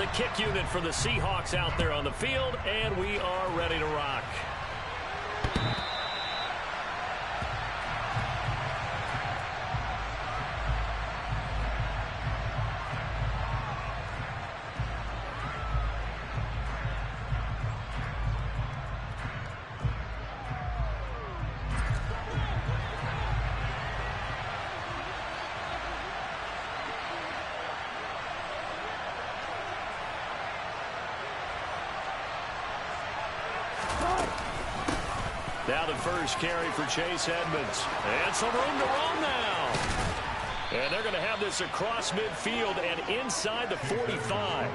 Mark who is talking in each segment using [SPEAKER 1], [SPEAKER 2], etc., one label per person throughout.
[SPEAKER 1] The kick unit for the Seahawks out there on the field, and we are ready to rock. Now the first carry for Chase Edmonds. And some room to run now. And they're going to have this across midfield and inside the 45.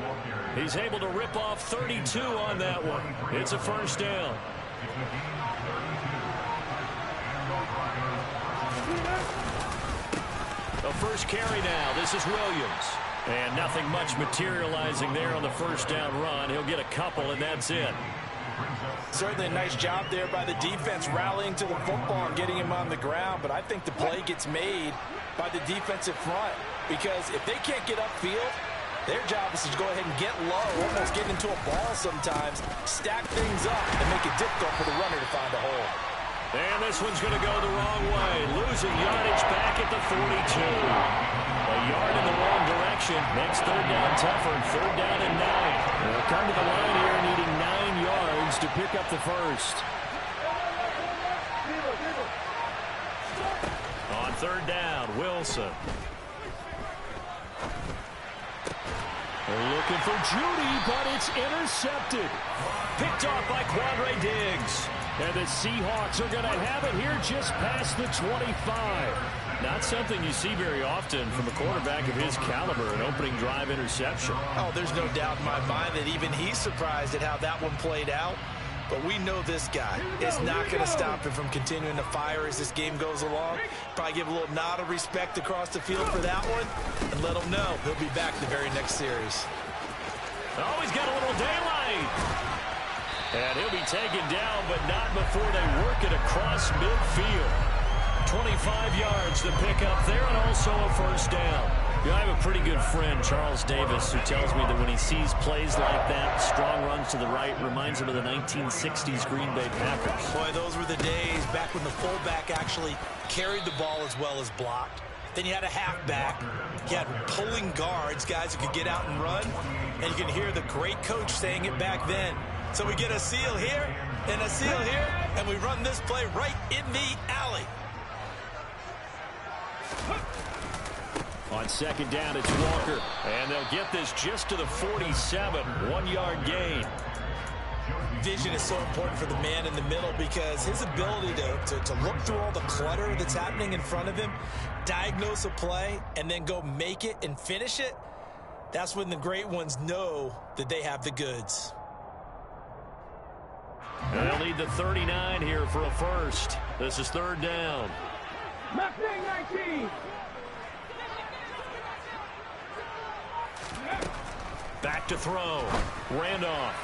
[SPEAKER 1] He's able to rip off 32 on that one. It's a first down. The first carry now. This is Williams. And nothing much materializing there on the first down run. He'll get a couple, and that's it.
[SPEAKER 2] Certainly a nice job there by the defense rallying to the football and getting him on the ground. But I think the play gets made by the defensive front, because if they can't get upfield, their job is to go ahead and get low, almost get into a ball sometimes, stack things up, and make it difficult for the runner to find a hole.
[SPEAKER 1] And this one's going to go the wrong way. Losing yardage back at the 42. A yard in the wrong direction. Makes third down tougher. Third down and 9. They'll come to the line here needing 9 yards to pick up the first. On third down, Wilson. They're looking for Judy, but it's intercepted. Picked off by Quandre Diggs. And the Seahawks are going to have it here just past the 25. Not something you see very often from a quarterback of his caliber, an opening drive interception.
[SPEAKER 2] Oh, there's no doubt in my mind that even he's surprised at how that one played out. But we know this guy is not going to stop him from continuing to fire as this game goes along. Probably give a little nod of respect across the field for that one and let him know he'll be back the very next series.
[SPEAKER 1] Oh, he's got a little daylight. And he'll be taken down, but not before they work it across midfield. 25 yards to pick up there, and also a first down. You know, I have a pretty good friend, Charles Davis, who tells me that when he sees plays like that, strong runs to the right, reminds him of the 1960s Green Bay Packers.
[SPEAKER 2] Boy, those were the days back when the fullback actually carried the ball as well as blocked. Then you had a halfback. You had pulling guards, guys who could get out and run. And you can hear the great coach saying it back then. So we get a seal here and a seal here, and we run this play right in the alley.
[SPEAKER 1] On second down, it's Walker. And they'll get this just to the 47. 1-yard gain.
[SPEAKER 2] Vision is so important for the man in the middle, because his ability to look through all the clutter that's happening in front of him, diagnose a play, and then go make it and finish it, that's when the great ones know that they have the goods.
[SPEAKER 1] They'll need the 39 here for a first. This is third down.
[SPEAKER 3] 19.
[SPEAKER 1] Back to throw. Randolph.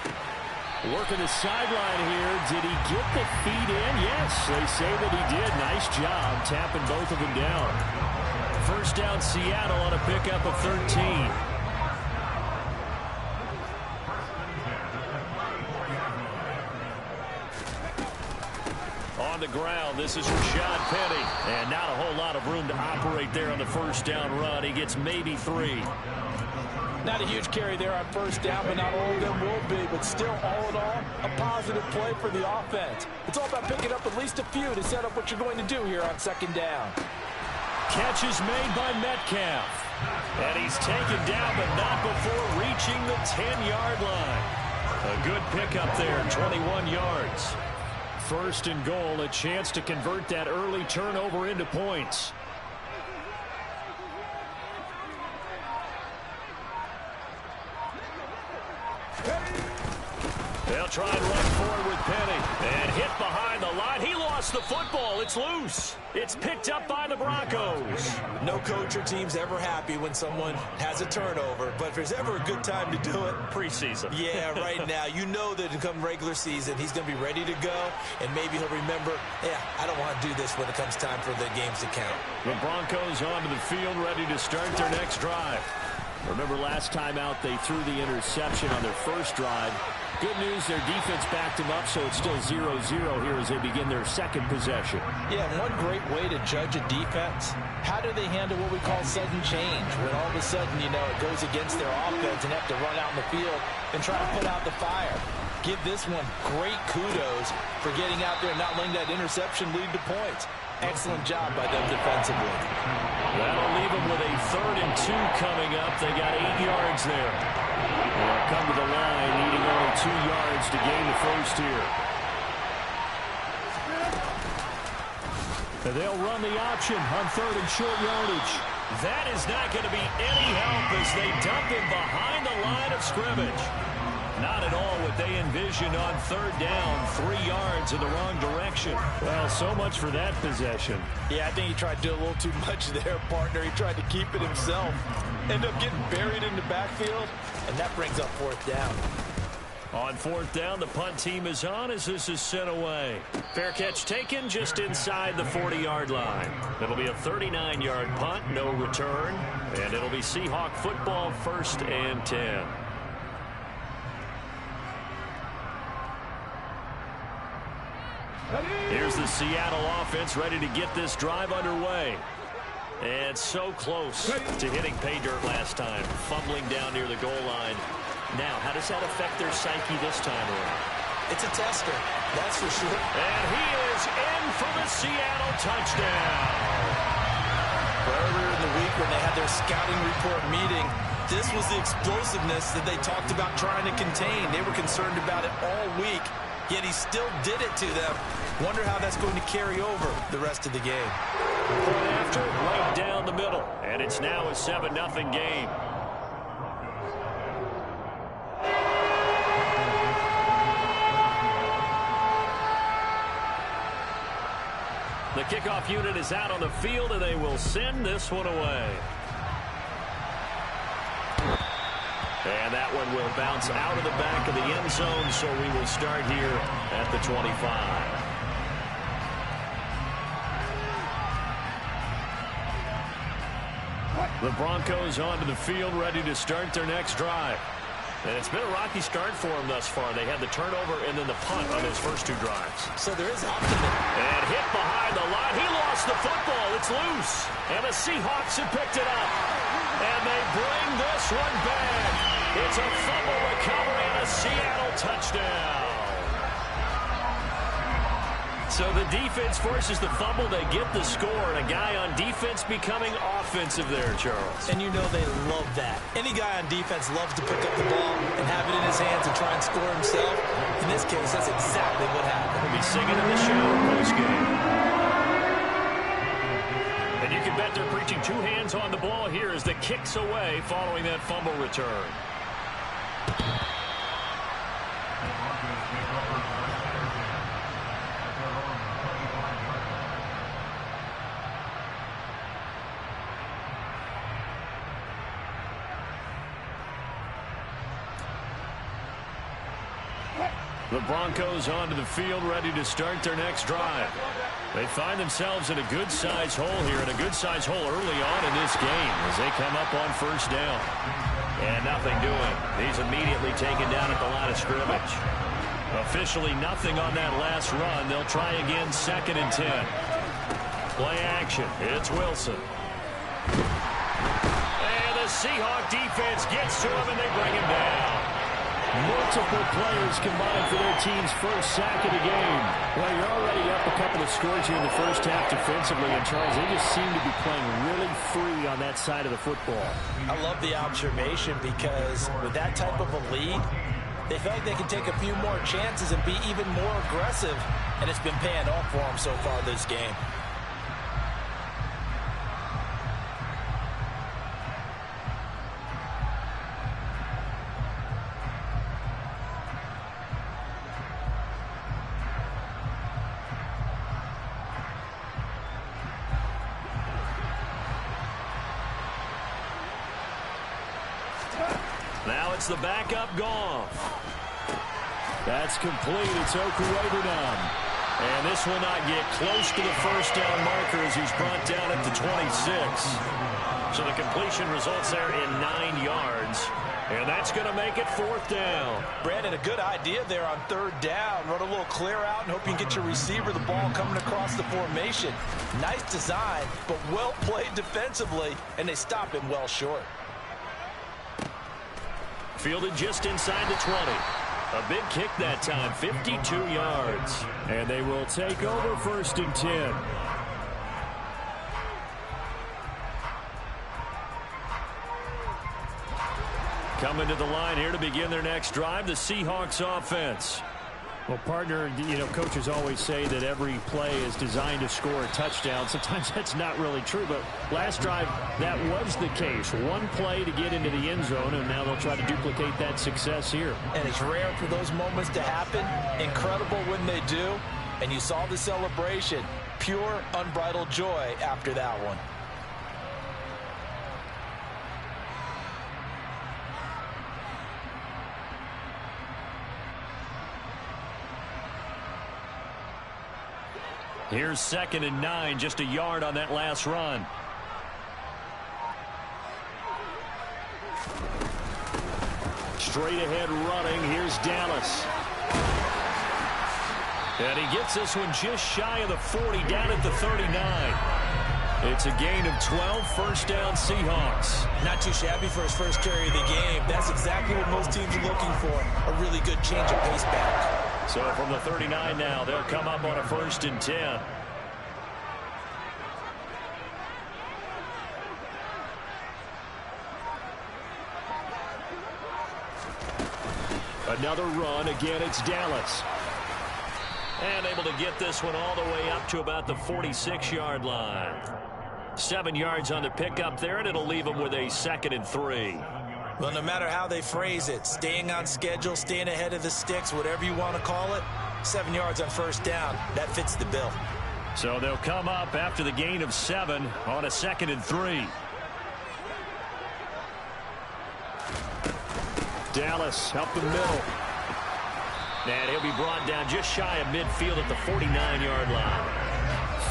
[SPEAKER 1] Working the sideline here. Did he get the feet in? Yes, they say that he did. Nice job tapping both of them down. First down, Seattle on a pickup of 13. On the ground, this is Rashad Penny. And not a whole lot of room to operate there on the first down run. He gets maybe 3.
[SPEAKER 2] Not a huge carry there on first down, but not all of them will be. But still, all in all, a positive play for the offense. It's all about picking up at least a few to set up what you're going to do here on second down.
[SPEAKER 1] Catch is made by Metcalf. And he's taken down, but not before reaching the 10-yard line. A good pickup there, 21 yards. First and goal, a chance to convert that early turnover into points. They'll try and run forward with Penny. And hit behind the line. He lost the football. It's loose. It's picked up by the Broncos.
[SPEAKER 2] No coach or team's ever happy when someone has a turnover. But if there's ever a good time to do it,
[SPEAKER 1] preseason.
[SPEAKER 2] Yeah, right now. You know that come regular season, he's going to be ready to go. And maybe he'll remember, yeah, I don't want to do this when it comes time for the games to count.
[SPEAKER 1] The Broncos onto the field, ready to start their next drive. Remember last time out they threw the interception on their first drive. Good news, their defense backed them up, so it's still 0-0 here as they begin their second possession.
[SPEAKER 2] Yeah, one great way to judge a defense, how do they handle what we call sudden change? When all of a sudden, you know, it goes against their offense and have to run out in the field and try to put out the fire. Give this one great kudos for getting out there and not letting that interception lead to points. Excellent job by them defensively.
[SPEAKER 1] That'll leave them with a 3rd and 2 coming up. They got 8 yards there. They'll come to the line, needing only 2 yards to gain the first here. They'll run the option on 3rd and short yardage. That is not going to be any help as they dump him behind the line of scrimmage. Not at all what they envisioned on 3rd down, 3 yards in the wrong direction. Well, so much for that possession.
[SPEAKER 2] Yeah, I think he tried to do a little too much there, partner. He tried to keep it himself. Ended up getting buried in the backfield, and that brings up 4th down.
[SPEAKER 1] On 4th down, the punt team is on as this is sent away. Fair catch taken just inside the 40-yard line. It'll be a 39-yard punt, no return, and it'll be Seahawk football 1st and 10. Here's the Seattle offense ready to get this drive underway. And so close to hitting pay dirt last time, fumbling down near the goal line. Now, how does that affect their psyche this time around?
[SPEAKER 2] It's a tester, that's for sure.
[SPEAKER 1] And he is in for the Seattle touchdown.
[SPEAKER 2] Earlier in the week when they had their scouting report meeting, this was the explosiveness that they talked about trying to contain. They were concerned about it all week, yet he still did it to them. Wonder how that's going to carry over the rest of the game.
[SPEAKER 1] Point after, right down the middle. And it's now a 7-0 game. The kickoff unit is out on the field, and they will send this one away. And that one will bounce out of the back of the end zone, so we will start here at the 25. The Broncos onto the field, ready to start their next drive. And it's been a rocky start for them thus far. They had the turnover and then the punt on those first 2 drives.
[SPEAKER 2] So there is optimism.
[SPEAKER 1] And hit behind the line. He lost the football. It's loose. And the Seahawks have picked it up. And they bring this one back. It's a fumble recovery and a Seattle touchdown. So the defense forces the fumble. They get the score. And a guy on defense becoming offensive there, Charles.
[SPEAKER 2] And you know they love that. Any guy on defense loves to pick up the ball and have it in his hands and try and score himself. In this case, that's exactly what happened.
[SPEAKER 1] We'll be singing in the show post-game. And you can bet they're preaching 2 hands on the ball here as the kick's away following that fumble return. The Broncos onto the field, ready to start their next drive. They find themselves in a good-sized hole here, and a good-sized hole early on in this game as they come up on 1st down. And nothing doing. He's immediately taken down at the line of scrimmage. Officially nothing on that last run. They'll try again 2nd and 10. Play action. It's Wilson. And the Seahawk defense gets to him, and they bring him down. Multiple players combined for their team's first sack of the game. Well, you're already up a couple of scores here in the first half defensively, and Charles, they just seem to be playing really free on that side of the football.
[SPEAKER 2] I love the observation because with that type of a lead, they feel like they can take a few more chances and be even more aggressive, and it's been paying off for them so far this game.
[SPEAKER 1] Now it's the backup Goff. That's complete. It's Okuwebunam. And this will not get close to the 1st down marker as he's brought down at the 26. So the completion results there in 9 yards. And that's going to make it 4th down.
[SPEAKER 2] Brandon, a good idea there on 3rd down. Run a little clear out and hope you can get your receiver the ball coming across the formation. Nice design, but well played defensively, and they stop him well short.
[SPEAKER 1] Fielded just inside the 20. A big kick that time, 52 yards. And they will take over 1st and 10. Coming to the line here to begin their next drive, the Seahawks offense.
[SPEAKER 4] Well, partner, coaches always say that every play is designed to score a touchdown. Sometimes that's not really true, but last drive, that was the case. One play to get into the end zone, and now they'll try to duplicate that success here.
[SPEAKER 2] And it's rare for those moments to happen. Incredible when they do. And you saw the celebration. Pure, unbridled joy after that one.
[SPEAKER 1] Here's 2nd and 9, just a yard on that last run. Straight ahead running, here's Dallas. And he gets this one just shy of the 40, down at the 39. It's a gain of 12, 1st down Seahawks.
[SPEAKER 2] Not too shabby for his first carry of the game. That's exactly what most teams are looking for, a really good change of pace back.
[SPEAKER 1] So from the 39 now, they'll come up on a 1st and 10. Another run. Again, it's Dallas. And able to get this one all the way up to about the 46-yard line. 7 yards on the pickup there, and it'll leave them with a 2nd and 3.
[SPEAKER 2] Well, no matter how they phrase it, staying on schedule, staying ahead of the sticks, whatever you want to call it, 7 yards on 1st down, that fits the bill.
[SPEAKER 1] So they'll come up after the gain of 7 on a 2nd and 3. Dallas up the middle. And he'll be brought down just shy of midfield at the 49-yard line.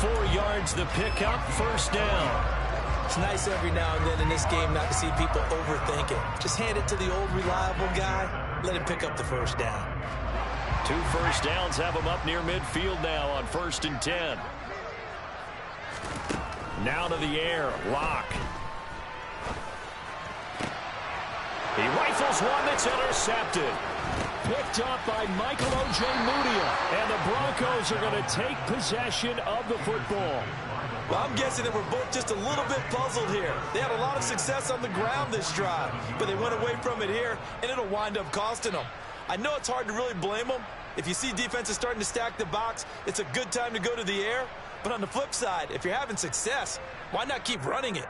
[SPEAKER 1] 4 yards the pickup, 1st down.
[SPEAKER 2] It's nice every now and then in this game not to see people overthink it. Just hand it to the old reliable guy. Let him pick up the 1st down.
[SPEAKER 1] 2 first downs have him up near midfield now on 1st and 10. Now to the air. Lock. He rifles one that's intercepted. Picked up by Michael Ojemudia. And the Broncos are going to take possession of the football.
[SPEAKER 2] Well, I'm guessing that we're both just a little bit puzzled here. They had a lot of success on the ground this drive, but they went away from it here, and it'll wind up costing them. I know it's hard to really blame them. If you see defenses starting to stack the box, it's a good time to go to the air. But on the flip side, if you're having success, why not keep running it?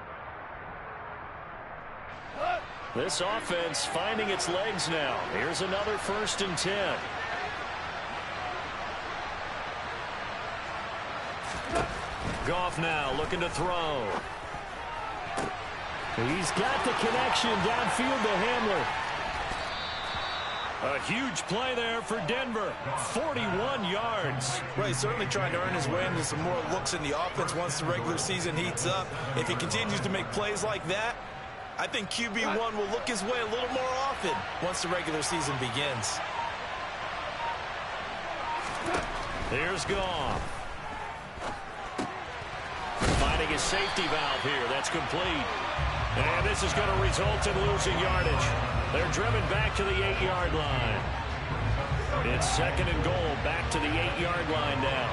[SPEAKER 1] This offense finding its legs now. Here's another 1st and 10. Goff now looking to throw.
[SPEAKER 4] He's got the connection downfield to Hamler.
[SPEAKER 1] A huge play there for Denver. 41 yards.
[SPEAKER 2] Well, he's certainly trying to earn his way into some more looks in the offense once the regular season heats up. If he continues to make plays like that, I think QB1 will look his way a little more often once the regular season begins.
[SPEAKER 1] Here's Goff. Finding his safety valve here. That's complete. And this is going to result in losing yardage. They're driven back to the 8-yard line. It's 2nd and goal, back to the 8-yard line now.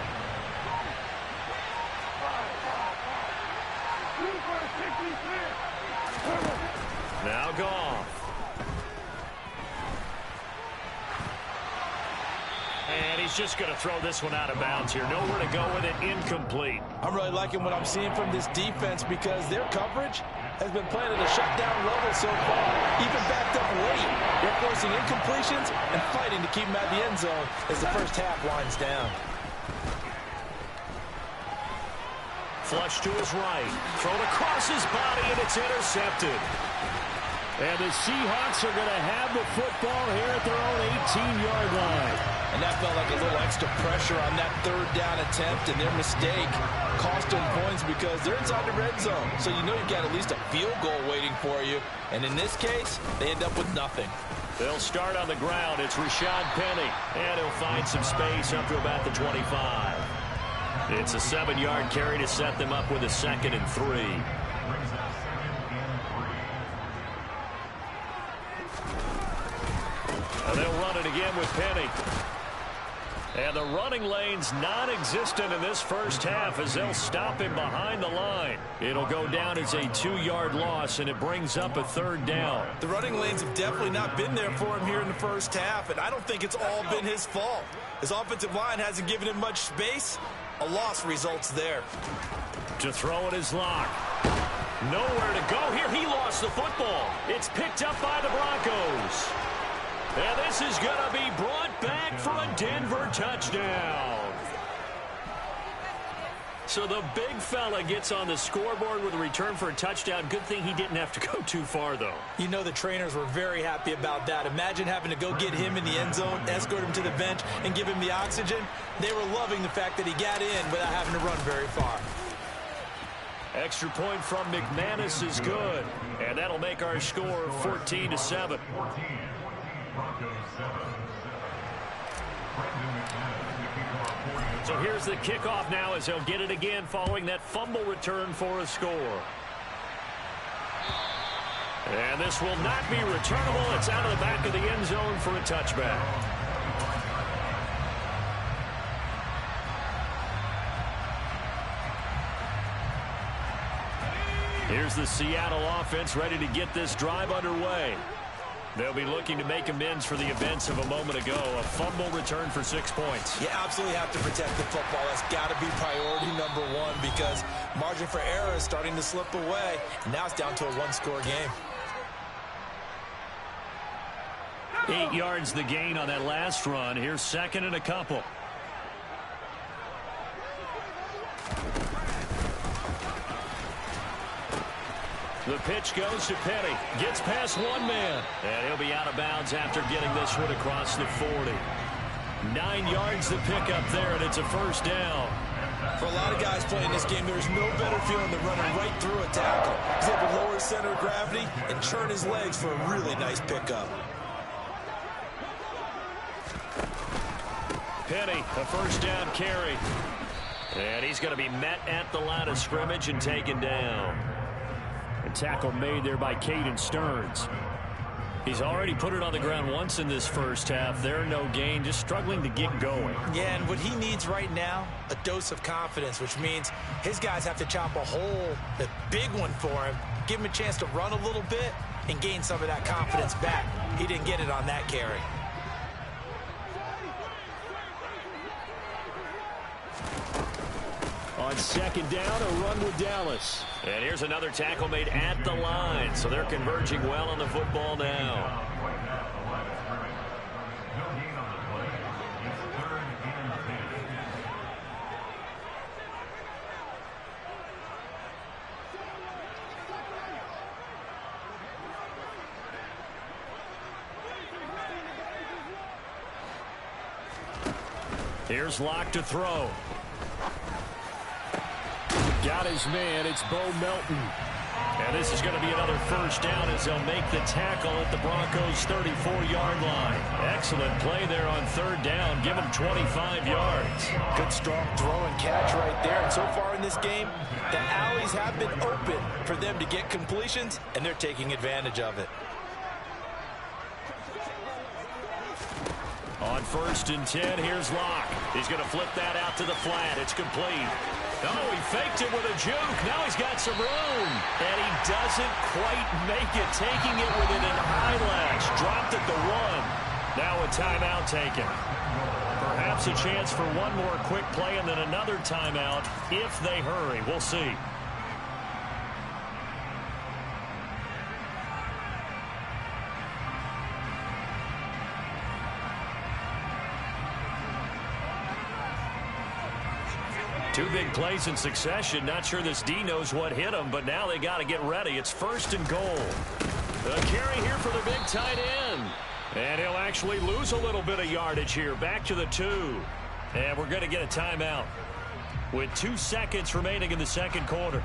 [SPEAKER 1] Now Goff. And he's just going to throw this one out of bounds here. Nowhere to go with it. Incomplete.
[SPEAKER 2] I'm really liking what I'm seeing from this defense because their coverage has been playing at a shutdown level so far, even backed up late. They're forcing incompletions and fighting to keep them at the end zone as the first half winds down.
[SPEAKER 1] Flush to his right. Thrown across his body, and it's intercepted.
[SPEAKER 4] And the Seahawks are going to have the football here at their own 18-yard line.
[SPEAKER 2] And that felt like a little extra pressure on that third down attempt, and their mistake cost them points because they're inside the red zone. So you know you've got at least a field goal waiting for you. And in this case, they end up with nothing.
[SPEAKER 1] They'll start on the ground. It's Rashad Penny, and he'll find some space up to about the 25. It's a 7-yard carry to set them up with a 2nd and 3. And they'll run it again with Penny. And the running lane's non-existent in this first half as they'll stop him behind the line. It'll go down as a 2-yard loss, and it brings up a 3rd down.
[SPEAKER 2] The running lanes have definitely not been there for him here in the first half, and I don't think it's all been his fault. His offensive line hasn't given him much space. A loss results there.
[SPEAKER 1] To throw it is Locke. Nowhere to go here. He lost the football. It's picked up by the Broncos. And this is going to be brought back for a Denver touchdown. So the big fella gets on the scoreboard with a return for a touchdown. Good thing he didn't have to go too far, though.
[SPEAKER 2] You know the trainers were very happy about that. Imagine having to go get him in the end zone, escort him to the bench, and give him the oxygen. They were loving the fact that he got in without having to run very far.
[SPEAKER 1] Extra point from McManus is good. And that'll make our score 14-7. So here's the kickoff now as they'll get it again following that fumble return for a score. And this will not be returnable. It's out of the back of the end zone for a touchback. Here's the Seattle offense ready to get this drive underway. They'll be looking to make amends for the events of a moment ago. A fumble return for 6 points.
[SPEAKER 2] You absolutely have to protect the football. That's got to be priority number one because margin for error is starting to slip away. Now it's down to a one-score game.
[SPEAKER 1] 8 yards the gain on that last run. Here's 2nd and a couple. The pitch goes to Penny. Gets past one man. And he'll be out of bounds after getting this one across the 40. 9 yards the pickup there, and it's a 1st down.
[SPEAKER 2] For a lot of guys playing this game, there's no better feeling than running right through a tackle. He's able to lower his center of gravity and churn his legs for a really nice pickup.
[SPEAKER 1] Penny, a 1st down carry. And he's going to be met at the line of scrimmage and taken down. A tackle made there by Caden Stearns. He's already put it on the ground once in this first half. There, no gain, just struggling to get going.
[SPEAKER 2] Yeah, and what he needs right now, a dose of confidence, which means his guys have to chop a hole, a big one for him, give him a chance to run a little bit and gain some of that confidence back. He didn't get it on that carry.
[SPEAKER 1] On 2nd down, a run with Dallas. And here's another tackle made at the line. So they're converging well on the football now. Here's Locke to throw. Got his man. It's Bo Melton. And this is going to be another 1st down as they'll make the tackle at the Broncos' 34-yard line. Excellent play there on 3rd down. Give them 25 yards.
[SPEAKER 2] Good strong throw and catch right there. And so far in this game, the alleys have been open for them to get completions, and they're taking advantage of it.
[SPEAKER 1] On 1st and 10, here's Locke. He's going to flip that out to the flat. It's complete. Oh, he faked it with a juke. Now he's got some room. And he doesn't quite make it, taking it within an eyelash. Dropped at the 1. Now a timeout taken. Perhaps a chance for one more quick play and then another timeout if they hurry. We'll see. Two big plays in succession. Not sure this D knows what hit him, but now they got to get ready. It's 1st and goal. A carry here for the big tight end. And he'll actually lose a little bit of yardage here. Back to the 2. And we're going to get a timeout with 2 seconds remaining in the second quarter.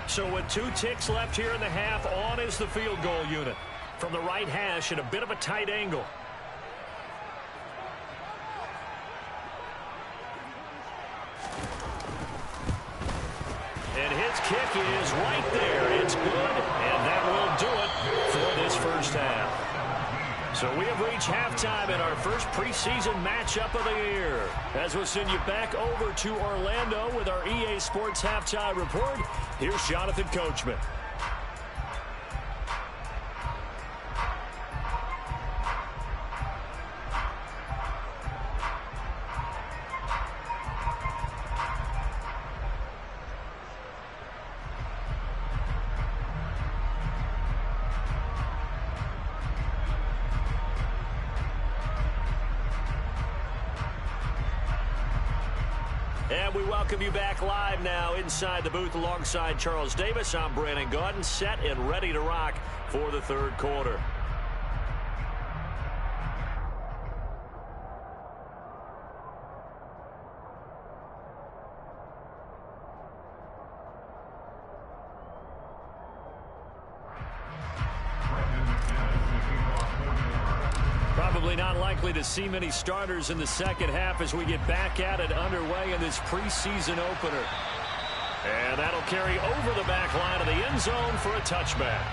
[SPEAKER 1] So with 2 ticks left here in the half, on is the field goal unit. From the right hash at a bit of a tight angle. And his kick is right there. It's good, and that will do it for this first half. So we have reached halftime in our first preseason matchup of the year. As we'll send you back over to Orlando with our EA Sports Halftime Report, here's Jonathan Coachman. And we welcome you back live now inside the booth alongside Charles Davis. I'm Brandon Gaudin, set and ready to rock for the third quarter. Probably not likely to see many starters in the second half as we get back at it underway in this preseason opener. And that'll carry over the back line of the end zone for a touchback.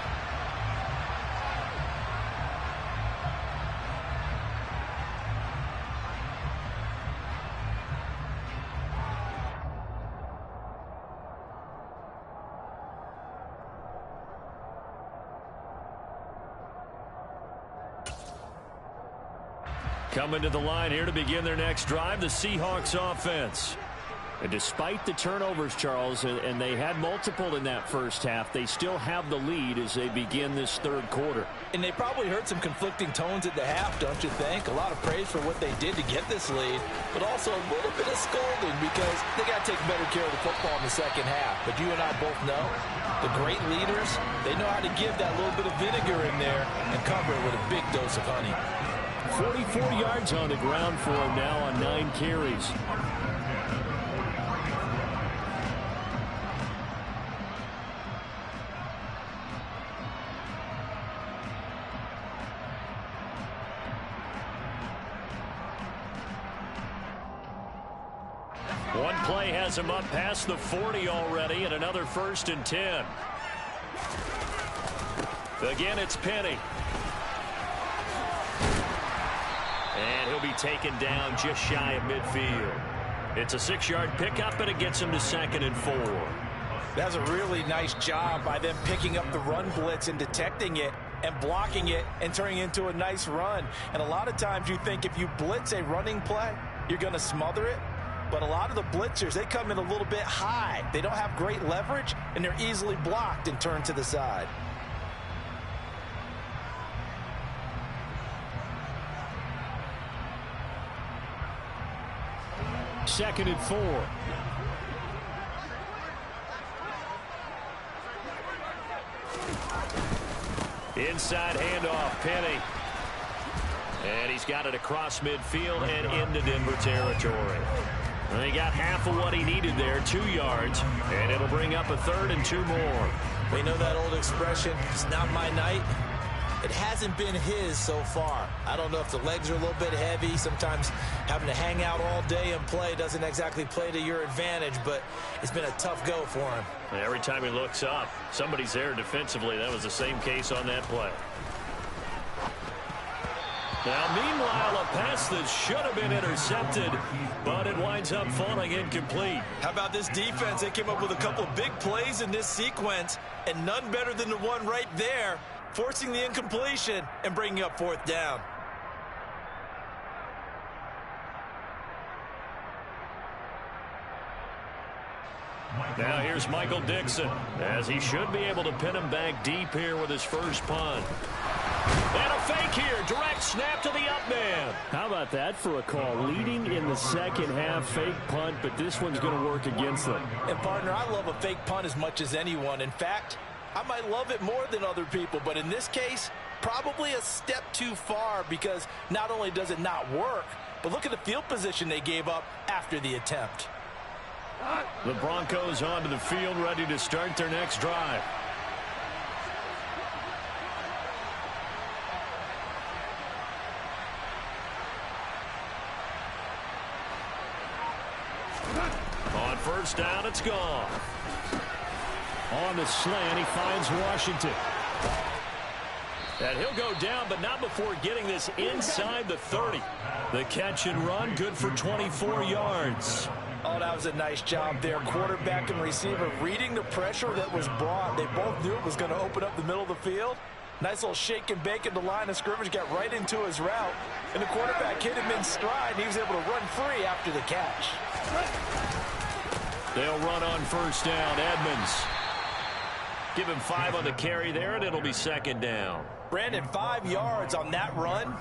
[SPEAKER 1] Coming to the line here to begin their next drive, the Seahawks offense. And despite the turnovers, Charles, and they had multiple in that first half, they still have the lead as they begin this third quarter.
[SPEAKER 2] And they probably heard some conflicting tones at the half, don't you think? A lot of praise for what they did to get this lead, but also a little bit of scolding because they got to take better care of the football in the second half. But you and I both know the great leaders, they know how to give that little bit of vinegar in there and cover it with a big dose of honey.
[SPEAKER 4] 44 yards on the ground for him now on 9 carries. One play has him up past the 40 already, and another 1st and 10. Again, it's Penny. And he'll be taken down just shy of midfield. It's a 6-yard pickup, and it gets him to 2nd and 4.
[SPEAKER 2] That's a really nice job by them picking up the run blitz and detecting it and blocking it and turning it into a nice run. And a lot of times you think if you blitz a running play, you're going to smother it. But a lot of the blitzers, they come in a little bit high. They don't have great leverage, and they're easily blocked and turned to the side.
[SPEAKER 4] Second and 4. Inside handoff, Penny. And he's got it across midfield and into Denver territory. And he got half of what he needed there, 2 yards, and it'll bring up a 3rd and 2 more.
[SPEAKER 2] We know that old expression, it's not my night. It hasn't been his so far. I don't know if the legs are a little bit heavy. Sometimes having to hang out all day and play doesn't exactly play to your advantage, but it's been a tough go for him.
[SPEAKER 4] Every time he looks up, somebody's there defensively. That was the same case on that play. Now, meanwhile, a pass that should have been intercepted, but it winds up falling incomplete.
[SPEAKER 2] How about this defense? They came up with a couple of big plays in this sequence, and none better than the one right there, forcing the incompletion and bringing up 4th down.
[SPEAKER 4] Now here's Michael Dixon, as he should be able to pin him back deep here with his first punt. And a fake here, direct snap to the up man. How about that for a call? Leading in the second half, fake punt, but this one's going to work against them.
[SPEAKER 2] And partner, I love a fake punt as much as anyone. In fact, I might love it more than other people, but in this case, probably a step too far because not only does it not work, but look at the field position they gave up after the attempt.
[SPEAKER 1] The Broncos onto the field, ready to start their next drive. On first down, it's gone. On the slant, he finds Washington. And he'll go down, but not before getting this inside the 30. The catch and run, good for 24 yards.
[SPEAKER 2] Oh, that was a nice job there. Quarterback and receiver reading the pressure that was brought. They both knew it was going to open up the middle of the field. Nice little shake and bake at the line of scrimmage, got right into his route. And the quarterback hit him in stride, and he was able to run free after the catch.
[SPEAKER 1] They'll run on first down. Edmonds. Give him 5 on the carry there, and it'll be second down.
[SPEAKER 2] Brandon, 5 yards on that run.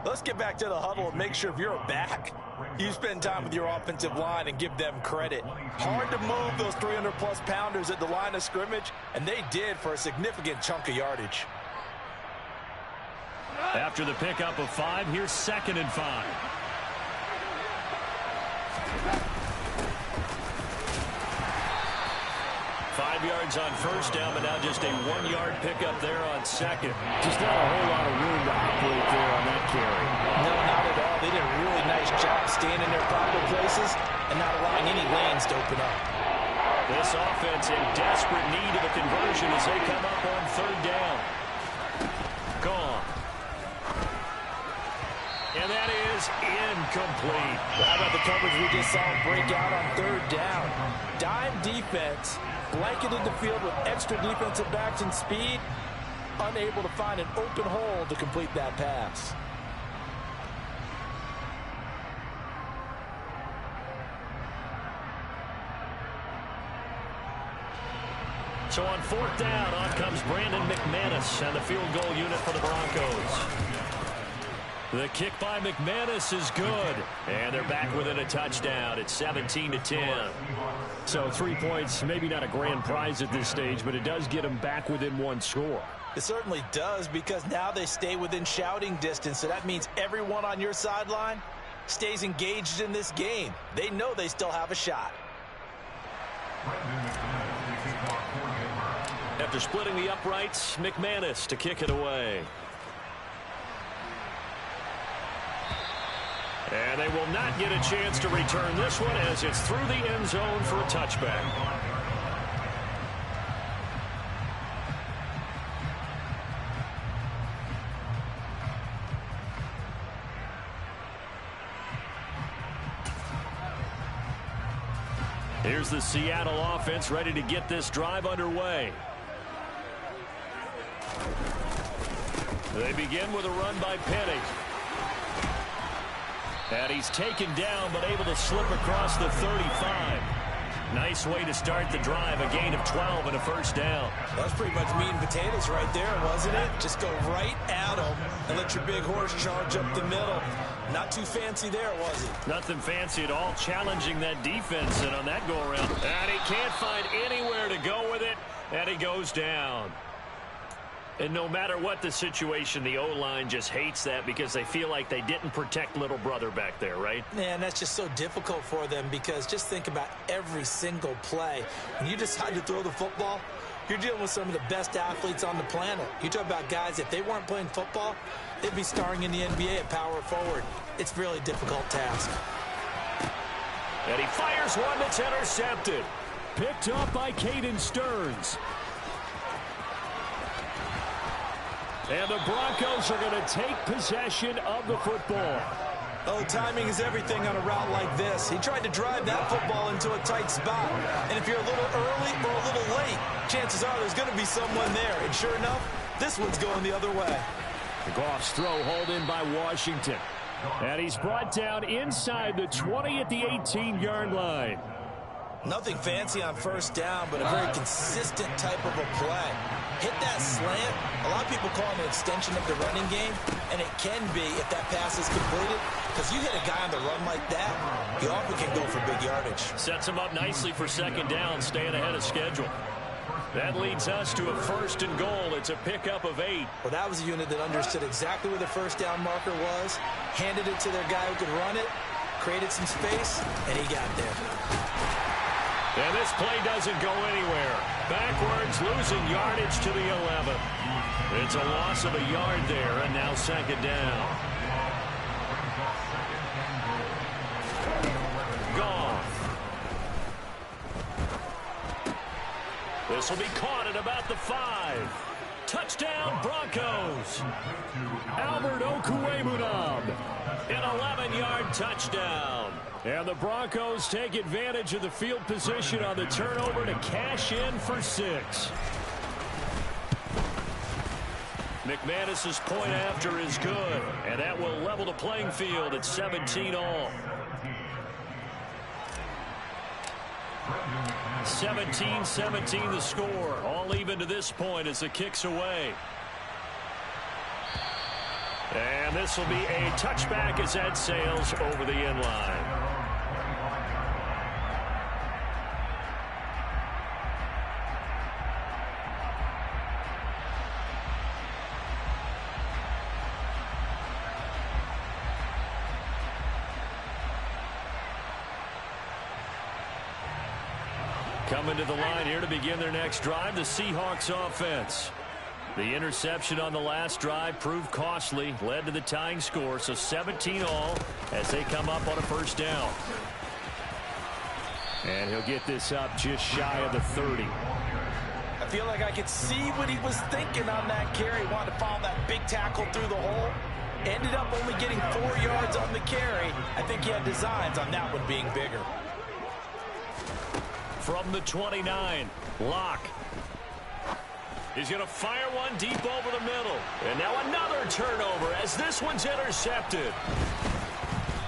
[SPEAKER 2] Let's get back to the huddle and make sure if you're a back, you spend time with your offensive line and give them credit. Hard to move those 300-plus pounders at the line of scrimmage, and they did for a significant chunk of yardage.
[SPEAKER 1] After the pickup of 5, here's 2nd and 5. Five yards on first down, but now just a 1-yard pickup there on second.
[SPEAKER 4] Just not a whole lot of room to operate there on that carry.
[SPEAKER 2] No, not at all. They did a really nice job staying in their proper places and not allowing any lanes to open up.
[SPEAKER 1] This offense in desperate need of a conversion as they come up on third down. Gone. And that is incomplete.
[SPEAKER 2] How about the coverage we just saw break out on third down? Dime defense, blanketed the field with extra defensive backs and speed, unable to find an open hole to complete that pass.
[SPEAKER 1] So on fourth down, on comes Brandon McManus and the field goal unit for the Broncos. The kick by McManus is good, and they're back within a touchdown. It's 17-10.
[SPEAKER 4] So 3 points, maybe not a grand prize at this stage, but it does get them back within one score.
[SPEAKER 2] It certainly does, because now they stay within shouting distance, so that means everyone on your sideline stays engaged in this game. They know they still have a shot.
[SPEAKER 1] After splitting the uprights, McManus to kick it away. And they will not get a chance to return this one as it's through the end zone for a touchback. Here's the Seattle offense ready to get this drive underway. They begin with a run by Penny. And he's taken down, but able to slip across the 35. Nice way to start the drive, a gain of 12 and a first down.
[SPEAKER 2] That was pretty much meat and potatoes right there, wasn't it? Just go right at him and let your big horse charge up the middle. Not too fancy there, was it?
[SPEAKER 1] Nothing fancy at all, challenging that defense and on that go-around. And he can't find anywhere to go with it, and he goes down. And no matter what the situation, the O-line just hates that because they feel like they didn't protect little brother back there, right?
[SPEAKER 2] Man, that's just so difficult for them because just think about every single play. When you decide to throw the football, you're dealing with some of the best athletes on the planet. You talk about guys, if they weren't playing football, they'd be starring in the NBA at power forward. It's a really difficult task.
[SPEAKER 1] And he fires one that's intercepted.
[SPEAKER 4] Picked up by Caden Stearns. And the Broncos are going to take possession of the football.
[SPEAKER 2] Oh, timing is everything on a route like this. He tried to drive that football into a tight spot. And if you're a little early or a little late, chances are there's going to be someone there. And sure enough, this one's going the other way.
[SPEAKER 4] Goff's throw hauled in by Washington. And he's brought down inside the 20 at the 18-yard line.
[SPEAKER 2] Nothing fancy on first down, but a very consistent type of a play. Hit that slant. A lot of people call it an extension of the running game, and it can be if that pass is completed, because you hit a guy on the run like that, you often can go for big yardage.
[SPEAKER 1] Sets him up nicely for second down, staying ahead of schedule. That leads us to a 1st and goal. It's a pickup of 8.
[SPEAKER 2] Well, that was a unit that understood exactly where the first down marker was, handed it to their guy who could run it, created some space, and he got there.
[SPEAKER 1] And this play doesn't go anywhere. Backwards, losing yardage to the 11. It's a loss of a yard there, and now 2nd down. Gone. This will be caught at about the 5. Touchdown, Broncos. Albert Okwuegbunam, an 11-yard touchdown. And the Broncos take advantage of the field position on the turnover to cash in for 6. McManus's point after is good, and that will level the playing field at 17 all. 17-17 the score. All even to this point as the kick's away. And this will be a touchback as that sails over the end line. Coming to the line here to begin their next drive, the Seahawks offense. The interception on the last drive proved costly, led to the tying score, so 17 all as they come up on a 1st down. And he'll get this up just shy of the 30.
[SPEAKER 2] I feel like I could see what he was thinking on that carry. Wanted to follow that big tackle through the hole. Ended up only getting 4 yards on the carry. I think he had designs on that one being bigger.
[SPEAKER 1] From the 29, Locke. He's going to fire one deep over the middle. And now another turnover as this one's intercepted.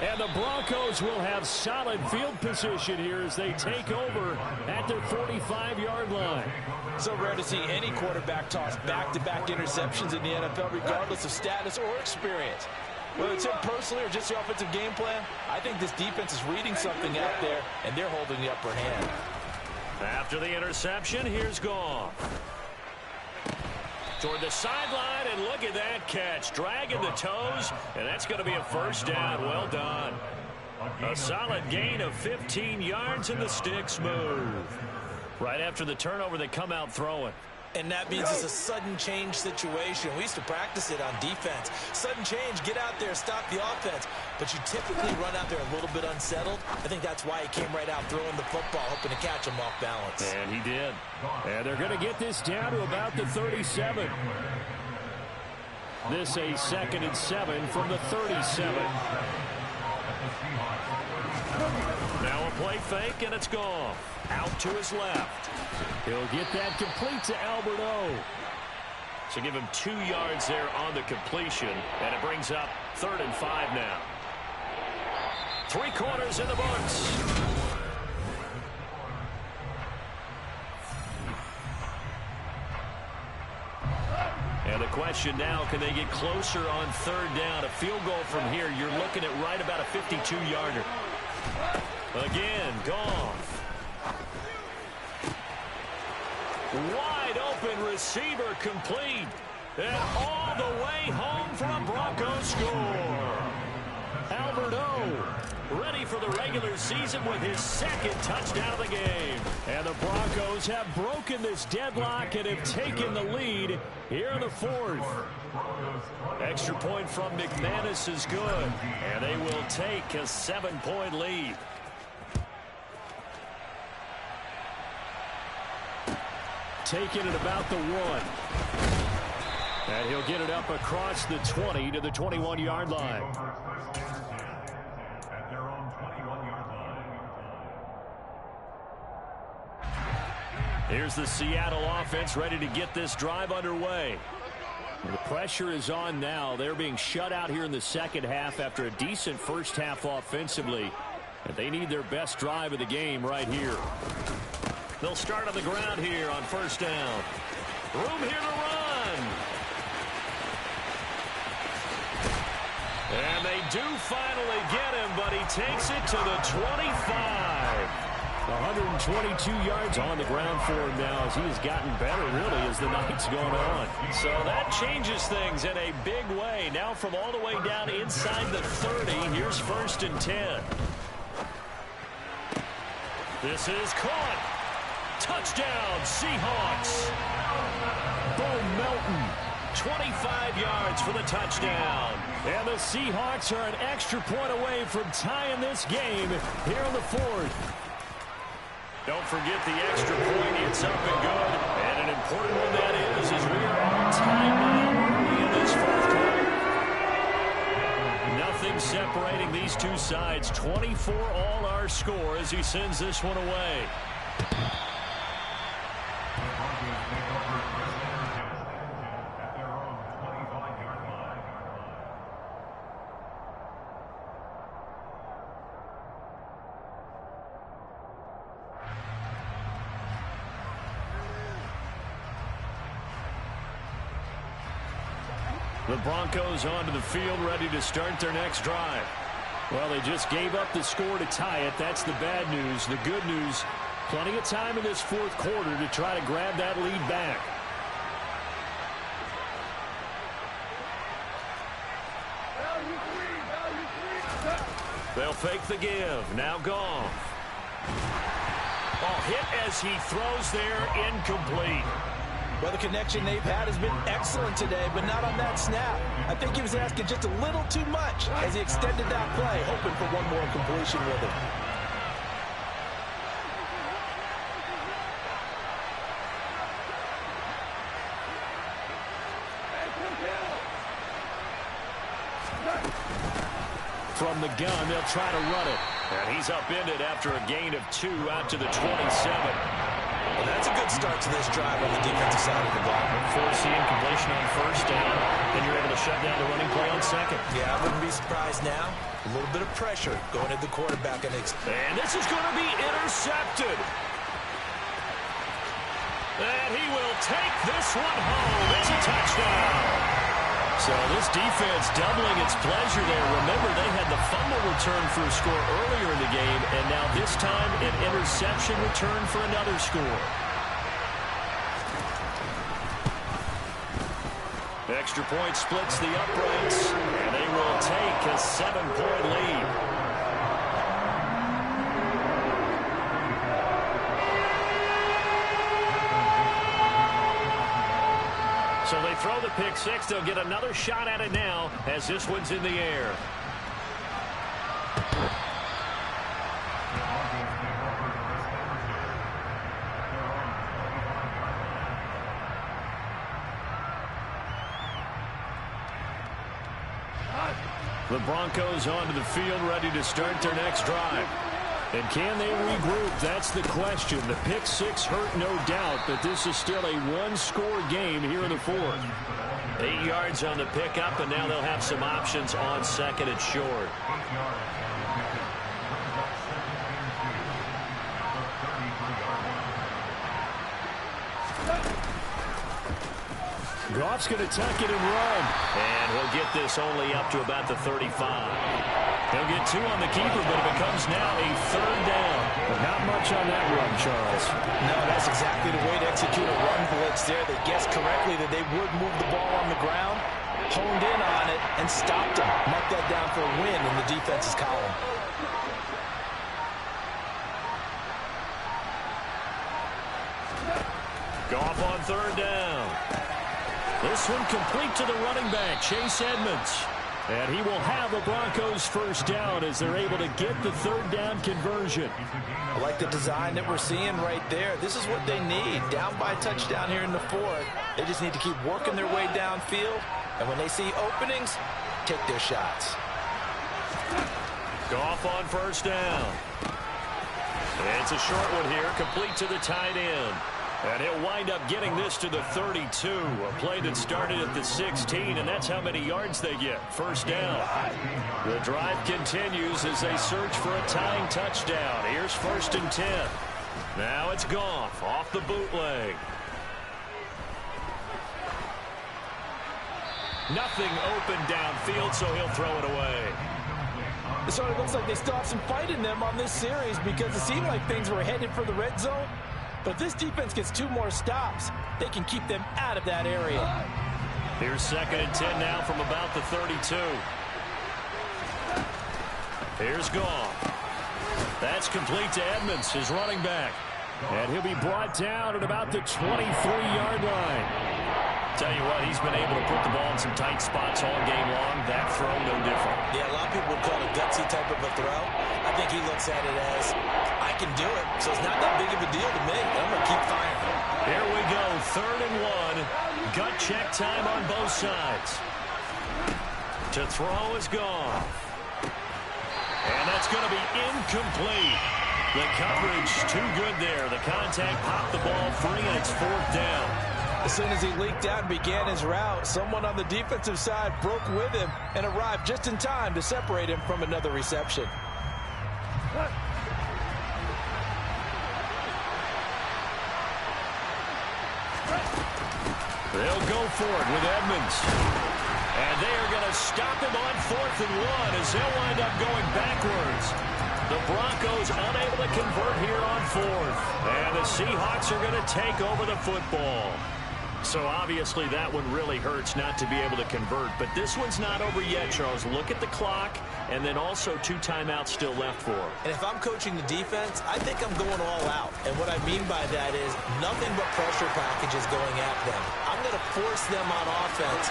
[SPEAKER 1] And the Broncos will have solid field position here as they take over at their 45-yard line.
[SPEAKER 2] So rare to see any quarterback toss back-to-back interceptions in the NFL, regardless of status or experience. Whether it's him personally or just the offensive game plan, I think this defense is reading something out there, and they're holding the upper hand.
[SPEAKER 1] After the interception, here's Goff. Toward the sideline, and look at that catch. Dragging the toes, and that's going to be a 1st down. Well done. A solid gain of 15 yards, and the sticks move. Right after the turnover, they come out throwing.
[SPEAKER 2] And that means it's a sudden change situation. We used to practice it on defense. Sudden change, get out there, stop the offense. But you typically run out there a little bit unsettled. I think that's why he came right out throwing the football, hoping to catch him off balance.
[SPEAKER 1] And he did.
[SPEAKER 4] And they're going to get this down to about the 37. This a 2nd and 7 from the 37.
[SPEAKER 1] Now a play fake, and it's gone. Out to his left.
[SPEAKER 4] He'll get that complete to Albert O.
[SPEAKER 1] So give him 2 yards there on the completion, and it brings up 3rd and 5 now. 3 quarters in the books. And the question now, can they get closer on 3rd down? A field goal from here, you're looking at right about a 52-yarder. Again, Goff. Wide open receiver complete. And all the way home for a Broncos score. Albert O, ready for the regular season with his 2nd touchdown of the game.
[SPEAKER 4] And the Broncos have broken this deadlock and have taken the lead here in the 4th.
[SPEAKER 1] Extra point from McManus is good. And they will take a 7-point lead.
[SPEAKER 4] Taking it about the 1. And he'll get it up across the 20 to the 21-yard line.
[SPEAKER 1] Here's the Seattle offense ready to get this drive underway.
[SPEAKER 4] The pressure is on now. They're being shut out here in the 2nd half after a decent 1st half offensively. And they need their best drive of the game right here.
[SPEAKER 1] They'll start on the ground here on 1st down. Room here to run. And they do finally get him, but he takes it to the 25.
[SPEAKER 4] 122 yards on the ground for him now as he has gotten better, really, as the night's going on.
[SPEAKER 1] So that changes things in a big way. Now from all the way down inside the 30, here's 1st and 10. This is caught. Touchdown, Seahawks. Bo Melton, 25 yards for the touchdown.
[SPEAKER 4] And the Seahawks are an extra point away from tying this game here in the 4th.
[SPEAKER 1] Don't forget the extra point. It's up and good. And an important one that is as we are on time now early in this 4th quarter. Nothing separating these two sides. 24 all our score as he sends this one away.
[SPEAKER 4] The Broncos onto the field, ready to start their next drive. Well, they just gave up the score to tie it. That's the bad news. The good news, plenty of time in this 4th quarter to try to grab that lead back.
[SPEAKER 1] They'll fake the give. Now Goff. Ball hit as he throws there, incomplete.
[SPEAKER 2] Well, the connection they've had has been excellent today, but not on that snap. I think he was asking just a little too much as he extended that play, hoping for one more completion with it.
[SPEAKER 1] From the gun, they'll try to run it. And he's upended after a gain of 2 out to the 27.
[SPEAKER 2] Well, that's a good start to this drive on the defensive side of the ball.
[SPEAKER 1] Forcing incompletion on 1st down, and you're able to shut down the running play on 2nd.
[SPEAKER 2] Yeah, I wouldn't be surprised now. A little bit of pressure going at the quarterback. And
[SPEAKER 1] this is going to be intercepted. And he will take this one home. It's a touchdown. So this defense doubling its pleasure there. Remember, they had the fumble return for a score earlier in the game, and now this time an interception return for another score. Extra point splits the uprights, and they will take a 7-point lead. So they throw the pick six. They'll get another shot at it now as this one's in the air. The Broncos onto the field, ready to start their next drive. And can they regroup? That's the question. The pick six hurt, no doubt, but this is still a one-score game here in the 4th. 8 yards on the pickup, and now they'll have some options on 2nd and short.
[SPEAKER 4] Goff's going to tuck it and run.
[SPEAKER 1] And he'll get this only up to about the 35. He'll get 2 on the keeper, but it becomes now a 3rd down.
[SPEAKER 4] But not much on that run, Charles.
[SPEAKER 2] No, that's exactly the way to execute a run blitz there. They guessed correctly that they would move the ball on the ground, honed in on it, and stopped him. Mark that down for a win in the defense's column.
[SPEAKER 1] Goff on 3rd down. This one complete to the running back, Chase Edmonds. And he will have the Broncos' 1st down as they're able to get the 3rd down conversion.
[SPEAKER 2] I like the design that we're seeing right there. This is what they need. Down by a touchdown here in the 4th. They just need to keep working their way downfield. And when they see openings, take their shots.
[SPEAKER 1] Goff on 1st down. It's a short one here, complete to the tight end. And he'll wind up getting this to the 32. A play that started at the 16, and that's how many yards they get. 1st down. The drive continues as they search for a tying touchdown. Here's 1st and 10. Now it's Goff off the bootleg. Nothing open downfield, so he'll throw it away.
[SPEAKER 2] It sort of looks like they still have some fight in them on this series because it seemed like things were headed for the red zone. But if this defense gets 2 more stops, they can keep them out of that area.
[SPEAKER 1] Here's 2nd and 10 now from about the 32. Here's Goff. That's complete to Edmonds, his running back. And he'll be brought down at about the 23-yard line. Tell you what, he's been able to put the ball in some tight spots all game long. That throw, no different.
[SPEAKER 2] Yeah, a lot of people would call it a gutsy type of a throw. I think he looks at it as, I can do it, so it's not that big of a deal to me. I'm going to keep firing.
[SPEAKER 1] Here we go, 3rd and 1. Gut check time on both sides. To throw is Goff. And that's going to be incomplete. The coverage too good there. The contact popped the ball free, and it's 4th down.
[SPEAKER 2] As soon as he leaked out and began his route, someone on the defensive side broke with him and arrived just in time to separate him from another reception.
[SPEAKER 1] They'll go for it with Edmonds. And they are going to stop him on 4th and 1 as he'll wind up going backwards. The Broncos unable to convert here on 4th. And the Seahawks are going to take over the football. So obviously that one really hurts not to be able to convert. But this one's not over yet, Charles. Look at the clock, and then also 2 timeouts still left for him.
[SPEAKER 2] And if I'm coaching the defense, I think I'm going all out. And what I mean by that is nothing but pressure packages going at them. I'm going to force them on offense.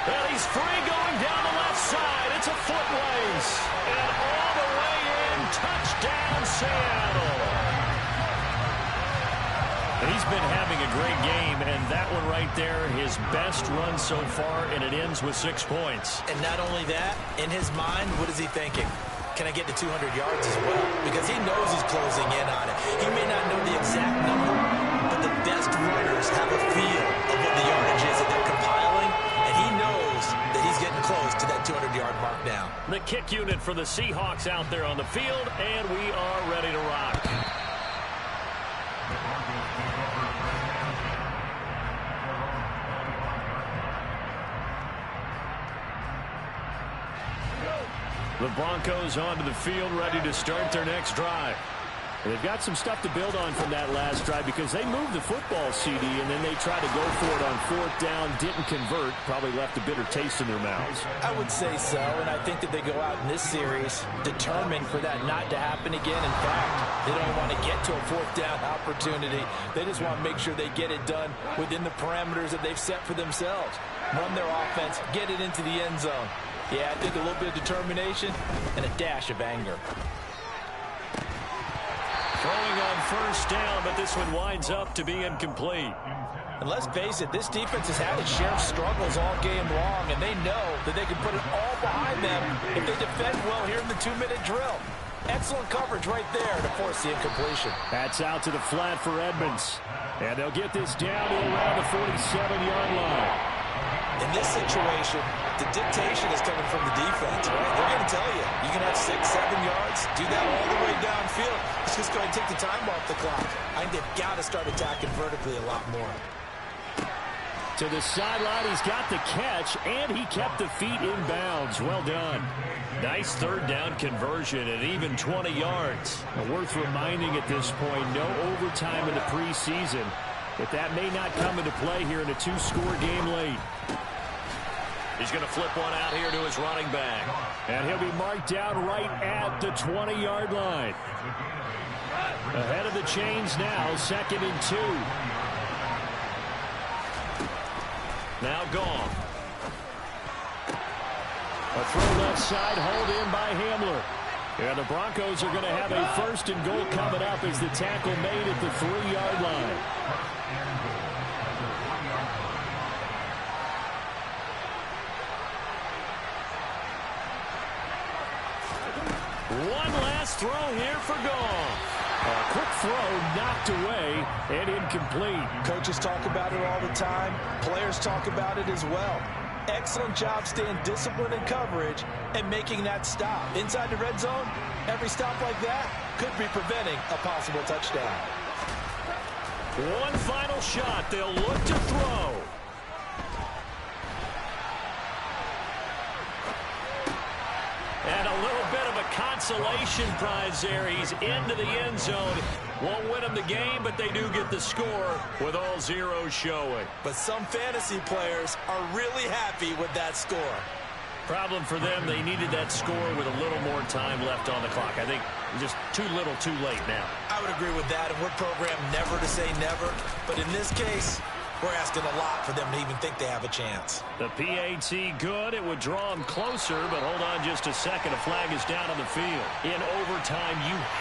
[SPEAKER 1] Well, he's free going down the left side. It's a foot race. And all the way in, touchdown Seattle. He's been having a great game, and that one right there, his best run so far, and it ends with 6 points.
[SPEAKER 2] And not only that, in his mind, what is he thinking? Can I get to 200 yards as well? Because he knows he's closing in on it. He may not know the exact number, but the best runners have a feel of what the yardage is that they're compiling, and he knows that he's getting close to that 200-yard mark now.
[SPEAKER 1] The kick unit for the Seahawks out there on the field, and we are ready to rock. The Broncos onto the field, ready to start their next drive. They've got some stuff to build on from that last drive because they moved the football, CD, and then they tried to go for it on 4th down, didn't convert, probably left a bitter taste in their mouths.
[SPEAKER 2] I would say so, and I think that they go out in this series determined for that not to happen again. In fact, they don't want to get to a 4th down opportunity. They just want to make sure they get it done within the parameters that they've set for themselves. Run their offense, get it into the end zone. Yeah, I think a little bit of determination and a dash of anger.
[SPEAKER 1] Throwing on 1st down, but this one winds up to be incomplete.
[SPEAKER 2] And let's face it, this defense has had its share of struggles all game long, and they know that they can put it all behind them if they defend well here in the 2-minute drill. Excellent coverage right there to force the incompletion.
[SPEAKER 4] That's out to the flat for Edmonds. And they'll get this down to around the 47-yard line.
[SPEAKER 2] In this situation, the dictation is coming from the defense, right? They're going to tell you, you can have 6, 7 yards, do that all the way downfield. Let's just go ahead and take the time off the clock. I think they've got to start attacking vertically a lot more.
[SPEAKER 4] To the sideline, he's got the catch, and he kept the feet in bounds. Well done.
[SPEAKER 1] Nice 3rd down conversion at even 20 yards.
[SPEAKER 4] Now, worth reminding at this point, no overtime in the preseason, but that may not come into play here in a 2-score game late.
[SPEAKER 1] He's going to flip one out here to his running back.
[SPEAKER 4] And he'll be marked down right at the 20-yard line. Ahead of the chains now, 2nd and 2.
[SPEAKER 1] Now Goff.
[SPEAKER 4] A throw left side, hauled in by Hamler. And the Broncos are going to have a 1st and goal coming up as the tackle made at the 3-yard line.
[SPEAKER 1] One last throw here for Goff.
[SPEAKER 4] A quick throw knocked away and incomplete.
[SPEAKER 2] Coaches talk about it all the time. Players talk about it as well. Excellent job staying disciplined in coverage and making that stop. Inside the red zone, every stop like that could be preventing a possible touchdown.
[SPEAKER 1] One final shot. They'll look to throw. And a little bit of a consolation prize there. He's into the end zone. Won't win them the game, but they do get the score with all zeros showing.
[SPEAKER 2] But some fantasy players are really happy with that score.
[SPEAKER 1] Problem for them, they needed that score with a little more time left on the clock. I think just too little, too late now.
[SPEAKER 2] I would agree with that, and we're programmed never to say never. But in this case, we're asking a lot for them to even think they have a chance.
[SPEAKER 1] The PAT good. It would draw them closer, but hold on just a second. A flag is down on the field. In overtime, you have